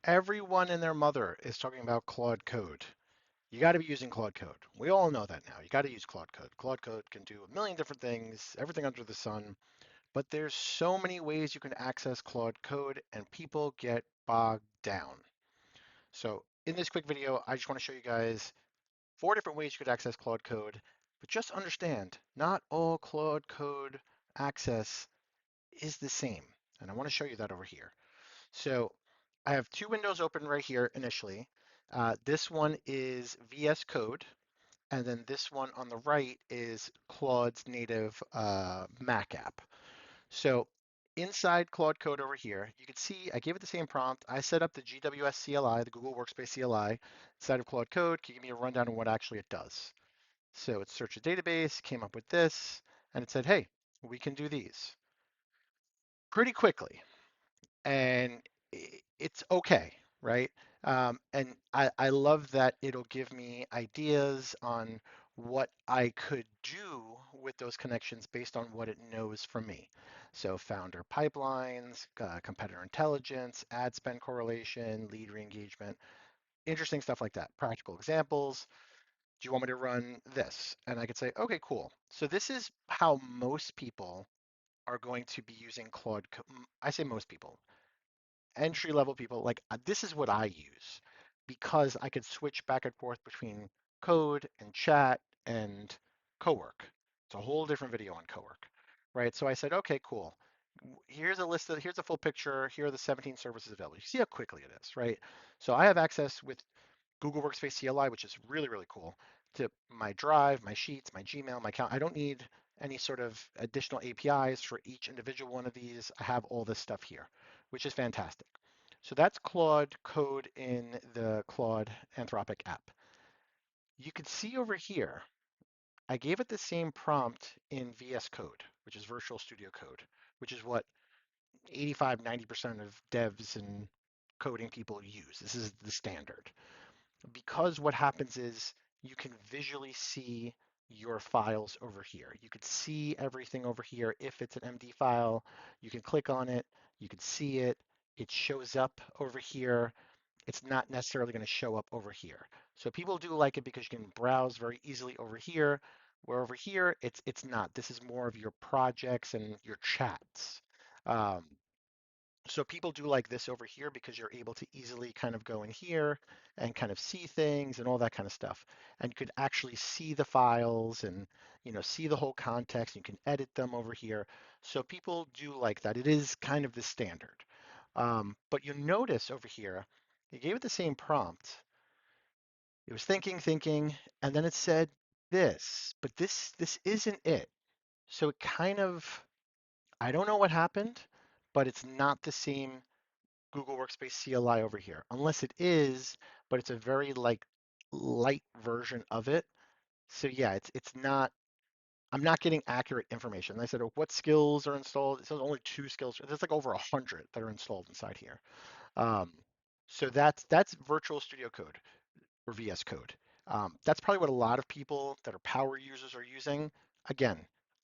Everyone and their mother is talking about Claude Code. You got to be using Claude Code. We all know that now. You got to use Claude Code. Claude Code can do a million different things, everything under the sun, but there's so many ways you can access Claude Code and people get bogged down. So in this quick video, I just want to show you guys 4 different ways you could access Claude Code, but just understand, not all Claude Code access is the same. And I want to show you that over here. So I have two windows open right here initially. This one is VS Code, and then this one on the right is Claude's native Mac app. So inside Claude Code over here, you can see I gave it the same prompt. I set up the GWS CLI, the Google Workspace CLI, inside of Claude Code. Can you give me a rundown on what actually it does? So it searched a database, came up with this, and it said, hey, we can do these pretty quickly. And it's okay, right? And I love that it'll give me ideas on what I could do with those connections based on what it knows from me. So founder pipelines, competitor intelligence, ad spend correlation, lead re-engagement, interesting stuff like that. Practical examples. Do you want me to run this? And I could say, okay, cool. So this is how most people are going to be using Claude. I say most people, entry level people, like this is what I use because I could switch back and forth between code and chat and cowork. It's a whole different video on cowork, right? So I said, okay, cool. Here's a list of, here's a full picture. Here are the 17 services available. You see how quickly it is, right? So I have access with Google Workspace CLI, which is really, really cool, to my Drive, my Sheets, my Gmail, my account. I don't need any sort of additional APIs for each individual one of these. I have all this stuff here, which is fantastic. So that's Claude Code in the Claude Anthropic app. You can see over here, I gave it the same prompt in VS Code, which is Virtual Studio Code, which is what 85, 90% of devs and coding people use. This is the standard. Because what happens is you can visually see your files over here. You could see everything over here. If it's an MD file, you can click on it, you can see it, it shows up over here. It's not necessarily going to show up over here. So people do like it because you can browse very easily over here, where over here it's not. This is more of your projects and your chats. Um, so people do like this over here because you're able to easily kind of go in here and kind of see things and all that kind of stuff. And you could actually see the files and see the whole context. You can edit them over here. So people do like that. It is kind of the standard. But you notice over here, you gave it the same prompt. It was thinking, thinking, and then it said this, but this isn't it. So it kind of, I don't know what happened, but it's not the same Google Workspace CLI over here, unless it is, but it's a very like light version of it. So yeah, it's not. I'm not getting accurate information. I said, oh, what skills are installed? It says only 2 skills. There's like over 100 that are installed inside here. Um, so that's Virtual Studio Code or VS Code. That's probably what a lot of people that are power users are using. Again,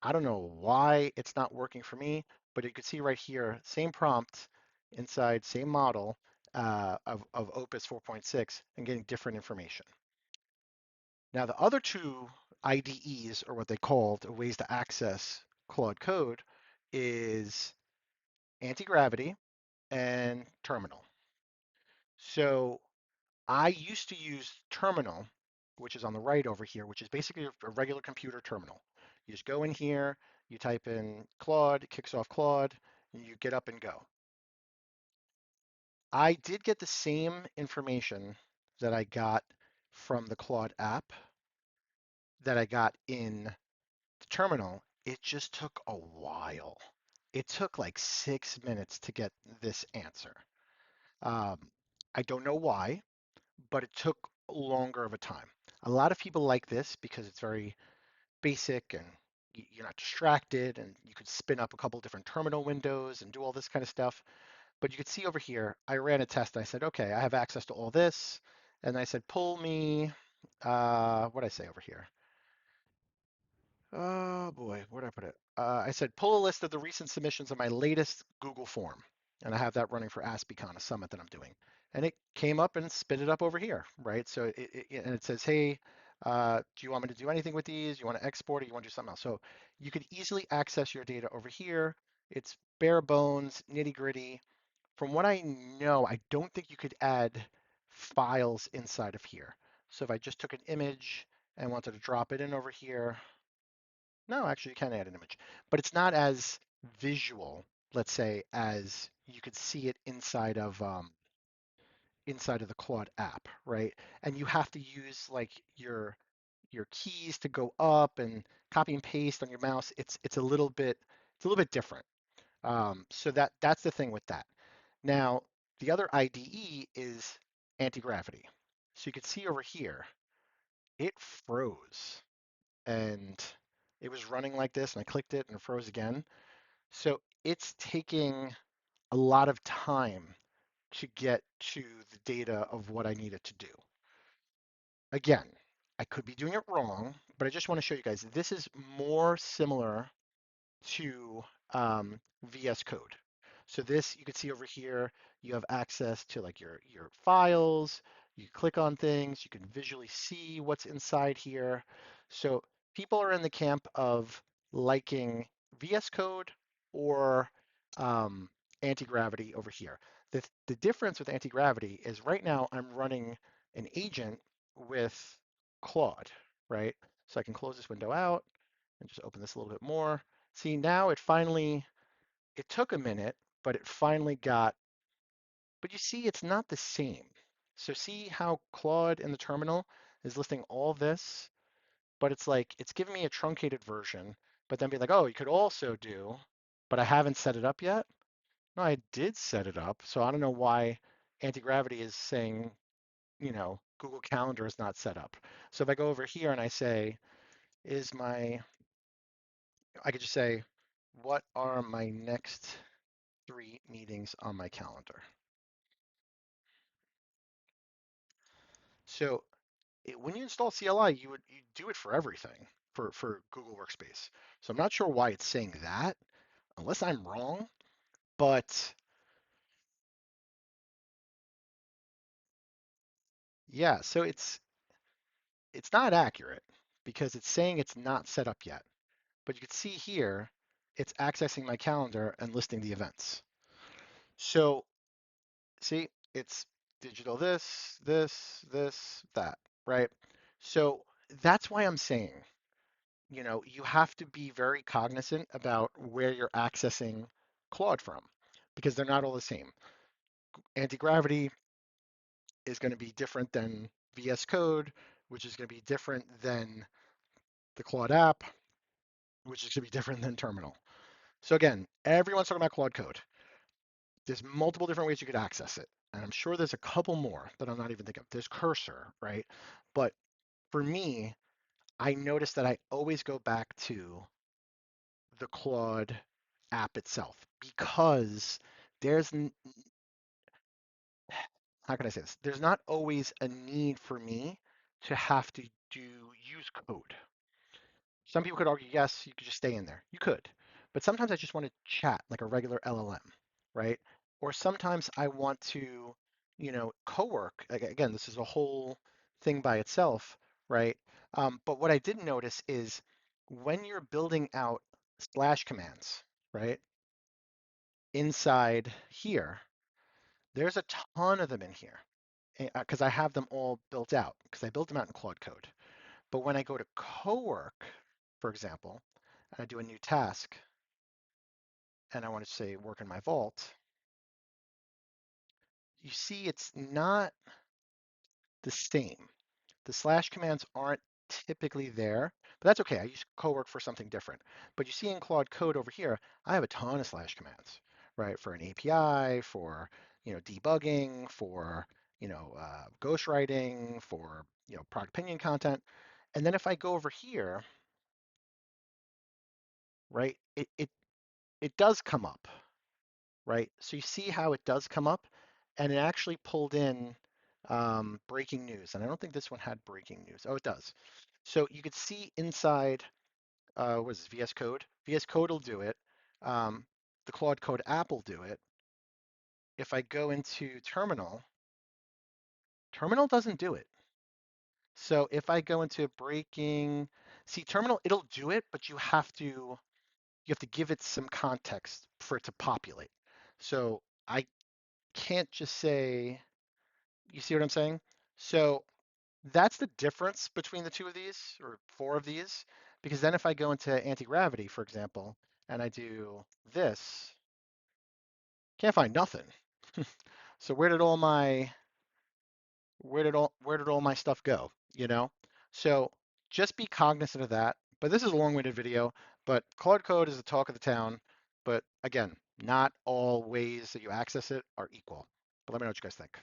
I don't know why it's not working for me, but you can see right here, same prompt inside, same model of Opus 4.6 and getting different information. Now, the other two IDEs, or what they called ways to access Claude Code, is Antigravity and Terminal. So I used to use Terminal, which is on the right over here, which is basically a regular computer terminal. You just go in here, you type in Claude, it kicks off Claude, and you get up and go. I did get the same information that I got from the Claude app that I got in the terminal. It just took a while. It took like 6 minutes to get this answer. Um, I don't know why, but it took longer of a time. A lot of people like this because it's very basic and you're not distracted and you could spin up a couple different terminal windows and do all this kind of stuff. But you could see over here, I ran a test. I said, okay, I have access to all this. And I said, pull me, what did I say over here? Oh boy, where did I put it? I said, pull a list of the recent submissions of my latest Google form. and I have that running for ASPICon, a summit that I'm doing. And it came up and spit it up over here, right? So and it says, hey, do you want me to do anything with these? You want to export it? You want to do something else? So you could easily access your data over here. It's bare bones, nitty gritty. From what I know, I don't think you could add files inside of here. So if I just took an image and wanted to drop it in over here, no, actually you can add an image, but it's not as visual, let's say, as you could see it inside of the Claude app, right? And you have to use like your keys to go up and copy and paste on your mouse. It's a little bit different. So that's the thing with that. Now, the other IDE is anti-gravity. So you can see over here, it froze and it was running like this and I clicked it and it froze again. So it's taking a lot of time to get to the data of what I needed to do. Again, I could be doing it wrong, but I just want to show you guys this is more similar to VS Code. So this, you can see over here, you have access to like your files, you click on things, you can visually see what's inside here. So people are in the camp of liking VS Code or um, anti-gravity over here. The difference with anti-gravity is right now I'm running an agent with Claude, right? So I can close this window out and just open this a little bit more. See, now it took a minute, but it finally got, but you see, it's not the same. So see how Claude in the terminal is listing all this, but it's like, it's giving me a truncated version, but then be like, oh, you could also do, but I haven't set it up yet. No, I did set it up. So I don't know why anti-gravity is saying, Google Calendar is not set up. So if I go over here and I say, is my, I could just say, what are my next 3 meetings on my calendar? So when you install CLI, you do it for everything for Google Workspace. So I'm not sure why it's saying that, unless I'm wrong. But yeah, so it's not accurate because it's saying it's not set up yet. But you can see here, it's accessing my calendar and listing the events. So see, it's digital this, that, right? So that's why I'm saying, you have to be very cognizant about where you're accessing Claude from because they're not all the same. Anti-gravity is going to be different than VS Code, which is going to be different than the Claude app, which is going to be different than Terminal. So again, everyone's talking about Claude Code. There's multiple different ways you could access it. And I'm sure there's a couple more that I'm not even thinking of. There's Cursor, right? But for me, I notice that I always go back to the Claude app itself because there's, how can I say this? There's not always a need for me to have to use code. Some people could argue, yes, you could just stay in there. You could. But sometimes I just want to chat like a regular LLM, right? Or sometimes I want to, co-work. Again, this is a whole thing by itself, right? But what I did notice is when you're building out slash commands, right, inside here, there's a ton of them in here because I have them all built out because I built them out in Claude Code. But when I go to co-work, for example, and I do a new task and I want to say work in my vault, you see it's not the same. The slash commands aren't typically there, but that's okay. I use co-work for something different. But you see in Claude Code over here, I have a ton of slash commands, right? For an API, for debugging, for ghostwriting, for product opinion content. And then if I go over here, right, it does come up, right? So you see how it does come up, and it actually pulled in breaking news. And I don't think this one had breaking news. Oh, it does. So you could see inside, what is this, VS Code? VS Code will do it. The Claude Code app will do it. if I go into terminal, terminal doesn't do it. So if I go into breaking, see terminal, it'll do it, but you have to give it some context for it to populate. So I can't just say, you see what I'm saying? So that's the difference between the two of these or four of these, because then if I go into anti-gravity, for example, and I do this, can't find nothing. So where did all my stuff go, you know? So just be cognizant of that. But this is a long-winded video, but Claude Code is the talk of the town. But again, not all ways that you access it are equal. But let me know what you guys think.